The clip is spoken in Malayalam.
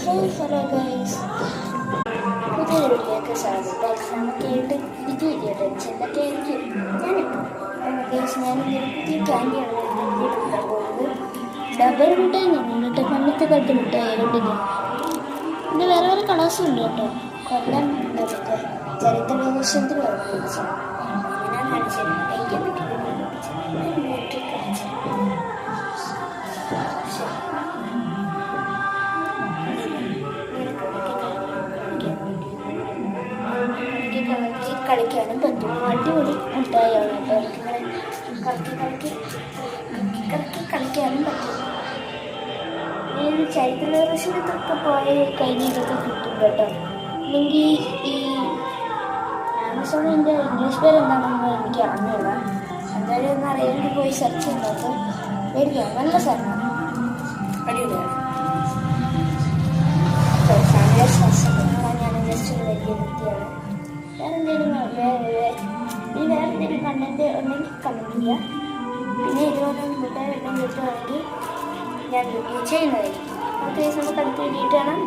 ഹലോ ഗൈസ്, പുതിയൊരു വീഡിയോക്ക് സ്വാഗതം. എക്സാമൊക്കെ ആയിട്ട് ഇതുവരെ ടെൻഷനൊക്കെ ആയിരിക്കും. ഞാനിന്നൊരു പുതിയ ക്യാൻഡിയാണ് ഉണ്ടാക്കാൻ പോകുന്നത്. ഡബിൾ മിഠായി കേട്ടോ, പണ്ടത്തെ കാലത്ത് മിഠായി കണ്ടില്ല. പിന്നെ വേറെ വേറെ കളേഴ്സും ഉണ്ട് കേട്ടോ. കൊല്ലം ചരിത്ര പ്രദർശനത്തിൽ ഓർമ്മിച്ചാണ് ഞാൻ കാണിച്ചത്. കഴിക്കാൻ പറ്റും കളിക്കാനും പറ്റും. അടിപൊളി മുട്ടായാണ് കേട്ടോ. കറക്കി കളിക്കാനും പറ്റും. ഈ ചരിത്ര പ്രദർശനത്തൊക്കെ പോയി കഴിഞ്ഞിട്ടൊക്കെ കിട്ടും കേട്ടോ. അല്ലെങ്കിൽ ഈ ആമസോണിൻ്റെ ഇംഗ്ലീഷ് പേര് എന്താണെന്ന് എനിക്ക് അറിഞ്ഞില്ല. എന്തായാലും ഒന്ന് അറിയാൻ പോയി സെർച്ച് ചെയ്യുമ്പോൾ മേടിക്കാം. നല്ല സാധനമാണ്, അടിപൊളിയാണ്. ഞാൻ ജസ്റ്റ് ഒരു വലിയ വ്യക്തിയാണ്. വേറെ എന്തെങ്കിലും കണ്ടന്റ് ഉണ്ടെങ്കിൽ കമൻറ്റ് ചെയ്യുക. പിന്നെ ഇതുപോലെ മിഠായി വെള്ളം കിട്ടുകയാണെങ്കിൽ ഞാൻ റിവ്യൂ ചെയ്യുന്നതായിരിക്കും. നമുക്ക് അടുത്ത വീഡിയോ കാണാം.